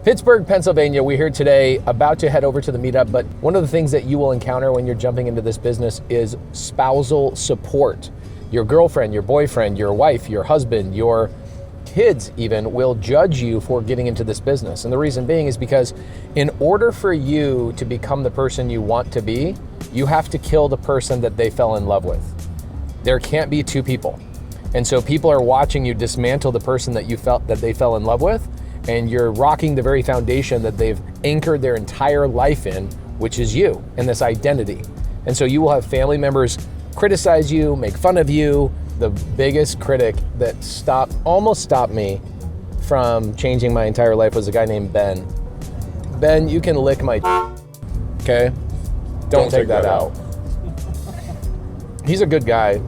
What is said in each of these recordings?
Pittsburgh, Pennsylvania, we're here today about to head over to the meetup, but one of the things that you will encounter when you're jumping into this business is spousal support. Your girlfriend, your boyfriend, your wife, your husband, your kids even will judge you for getting into this business. And the reason being is because in order for you to become the person you want to be, you have to kill the person that they fell in love with. There can't be two people. And so people are watching you dismantle the person that they fell in love with, and you're rocking the very foundation that they've anchored their entire life in, which is you and this identity. And so you will have family members criticize you, make fun of you. The biggest critic that almost stopped me from changing my entire life was a guy named Ben. Ben, you can lick my okay? Don't take that out. He's a good guy.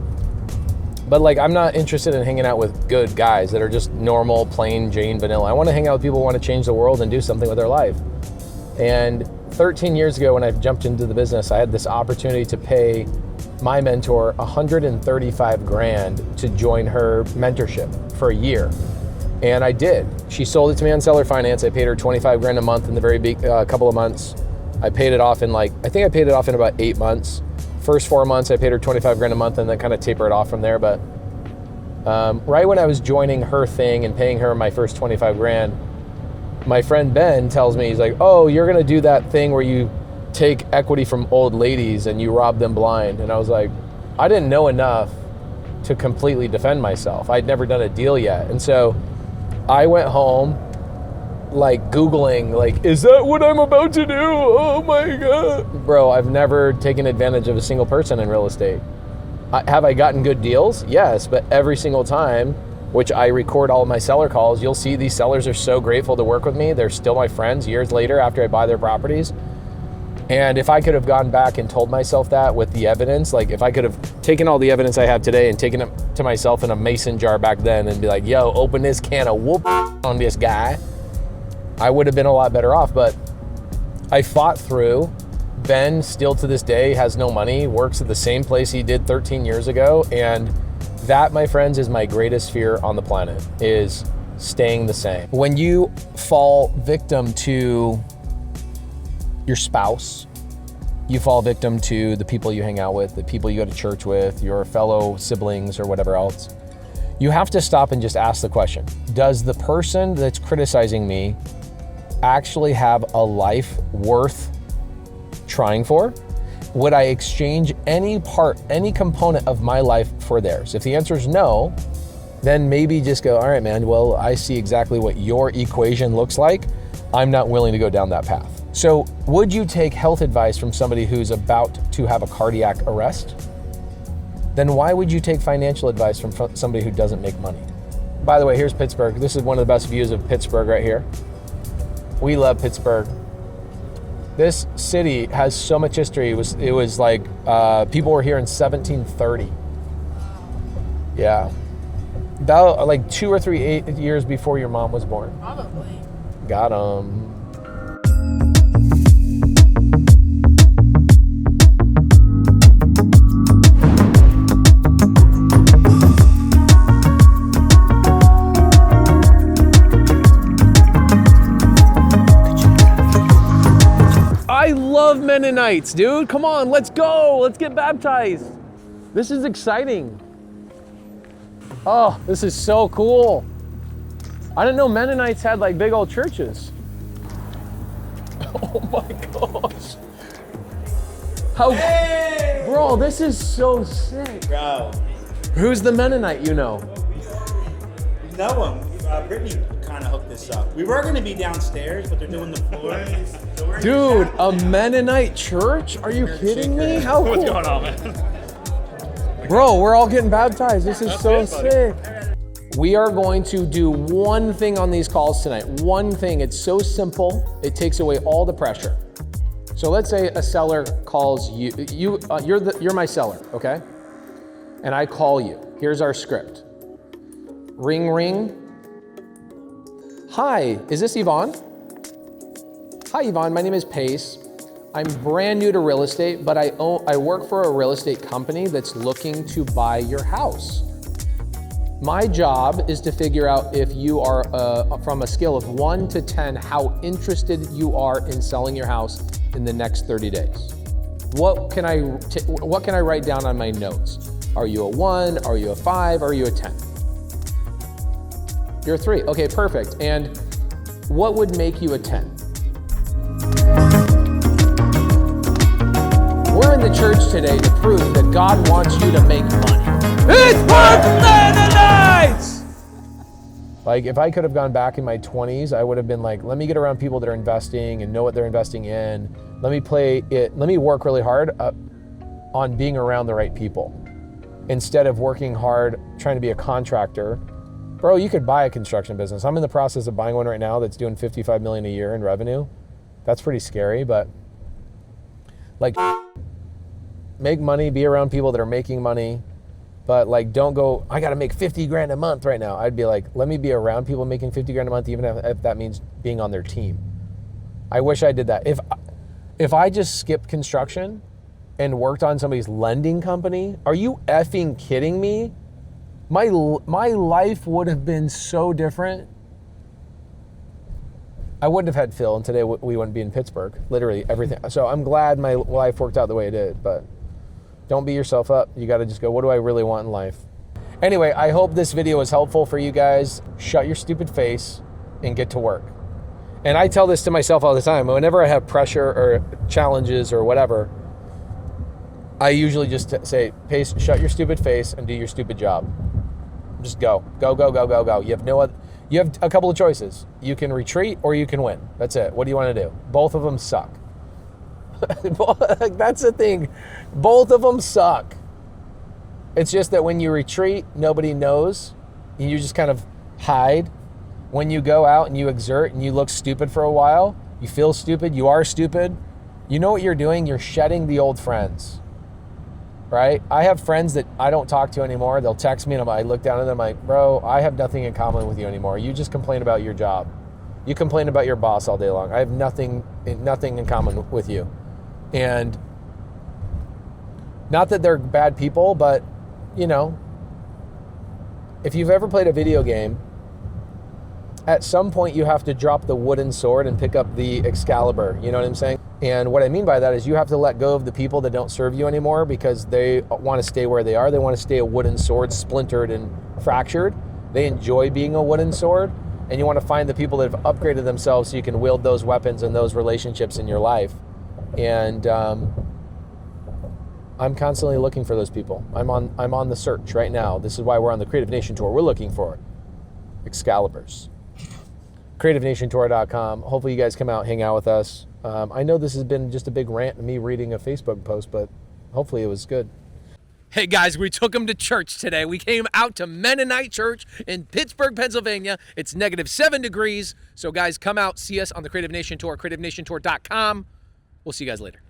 But like, I'm not interested in hanging out with good guys that are just normal, plain Jane vanilla. I want to hang out with people who want to change the world and do something with their life. And 13 years ago when I jumped into the business, I had this opportunity to pay my mentor $135,000 to join her mentorship for a year. And I did. She sold it to me on seller finance. I paid her $25,000 a month in the very couple of months. I paid it off in I think I paid it off in about 8 months. First 4 months, I paid her $25,000 a month and then kind of taper it off from there. But right when I was joining her thing and paying her my first $25,000, my friend Ben tells me, he's like, oh, you're gonna do that thing where you take equity from old ladies and you rob them blind. And I was like, I didn't know enough to completely defend myself. I'd never done a deal yet. And so I went home Googling, is that what I'm about to do? Oh my God. Bro, I've never taken advantage of a single person in real estate. Have I gotten good deals? Yes, but every single time, which I record all of my seller calls, you'll see these sellers are so grateful to work with me. They're still my friends years later after I buy their properties. And if I could have gone back and told myself that with the evidence, if I could have taken all the evidence I have today and taken it to myself in a mason jar back then and be like, yo, open this can of whoop on this guy, I would have been a lot better off. But I fought through. Ben still to this day has no money, works at the same place he did 13 years ago. And that, my friends, is my greatest fear on the planet, is staying the same. When you fall victim to your spouse, you fall victim to the people you hang out with, the people you go to church with, your fellow siblings or whatever else, you have to stop and just ask the question, does the person that's criticizing me actually have a life worth trying for? Would I exchange any component of my life for theirs? If the answer is no, then maybe just go, all right, man, well, I see exactly what your equation looks like. I'm not willing to go down that path. So would you take health advice from somebody who's about to have a cardiac arrest? Then why would you take financial advice from somebody who doesn't make money? By the way, here's Pittsburgh. This is one of the best views of Pittsburgh right here. We love Pittsburgh. This city has so much history. It was like people were here in 1730. Yeah. About 2 or 3 years before your mom was born. Probably. Got 'em. I love Mennonites, dude. Come on, let's go. Let's get baptized. This is exciting. Oh, this is so cool. I didn't know Mennonites had big old churches. Oh my gosh. Hey! Bro, this is so sick. Bro. Who's the Mennonite you know? You know him. Brittany kind of hooked this up. We were going to be downstairs, but they're doing the floor. Dude, a Mennonite church? Are you kidding me? How cool. What's going on, man? Bro, we're all getting baptized. This is so sick. We are going to do one thing on these calls tonight. One thing. It's so simple. It takes away all the pressure. So let's say a seller calls you. You're my seller, okay? And I call you. Here's our script. Ring, ring. Hi, is this Yvonne? Hi, Yvonne. My name is Pace. I'm brand new to real estate, but I work for a real estate company that's looking to buy your house. My job is to figure out if you are, from a scale of 1 to 10, how interested you are in selling your house in the next 30 days. What can I write down on my notes? Are you a 1? Are you a 5? Are you a 10? You're a 3. Okay, perfect. And what would make you a 10? We're in the church today to prove that God wants you to make money. Pittsburgh Mennonites! Like, if I could have gone back in my 20s, I would have been like, let me get around people that are investing and know what they're investing in. Let me work really hard on being around the right people. Instead of working hard trying to be a contractor. Bro, you could buy a construction business. I'm in the process of buying one right now that's doing $55 million a year in revenue. That's pretty scary, but like, make money, be around people that are making money, but like, don't go, I gotta make 50 grand a month right now. I'd be like, let me be around people making 50 grand a month, even if that means being on their team. I wish I did that. If I just skipped construction and worked on somebody's lending company, are you effing kidding me? My life would have been so different. I wouldn't have had Phil, and today we wouldn't be in Pittsburgh. Literally everything. So I'm glad my life worked out the way it did, but don't beat yourself up. You got to just go, what do I really want in life? Anyway, I hope this video was helpful for you guys. Shut your stupid face and get to work. And I tell this to myself all the time. Whenever I have pressure or challenges or whatever, I usually just say, Pace, shut your stupid face and do your stupid job. Just go. Go, go, go, go, go. You have a couple of choices. You can retreat or you can win. That's it. What do you want to do? Both of them suck. That's the thing. Both of them suck. It's just that when you retreat, nobody knows. And you just kind of hide. When you go out and you exert and you look stupid for a while, you feel stupid, you are stupid. You know what you're doing? You're shedding the old friends. Right? I have friends that I don't talk to anymore. They'll text me and I look down at them like, bro, I have nothing in common with you anymore. You just complain about your job. You complain about your boss all day long. I have nothing in common with you. And not that they're bad people, but you know, if you've ever played a video game, at some point you have to drop the wooden sword and pick up the Excalibur. You know what I'm saying? And what I mean by that is you have to let go of the people that don't serve you anymore because they want to stay where they are. They want to stay a wooden sword, splintered and fractured. They enjoy being a wooden sword. And you want to find the people that have upgraded themselves so you can wield those weapons and those relationships in your life. And I'm constantly looking for those people. I'm on the search right now. This is why we're on the Creative Nation Tour. We're looking for Excaliburs. CreativeNationTour.com. Hopefully you guys come out, hang out with us. I know this has been just a big rant of me reading a Facebook post, but hopefully it was good. Hey guys, we took them to church today. We came out to Mennonite Church in Pittsburgh, Pennsylvania. It's -7 degrees. So guys, come out, see us on the Creative Nation Tour, CreativeNationTour.com. We'll see you guys later.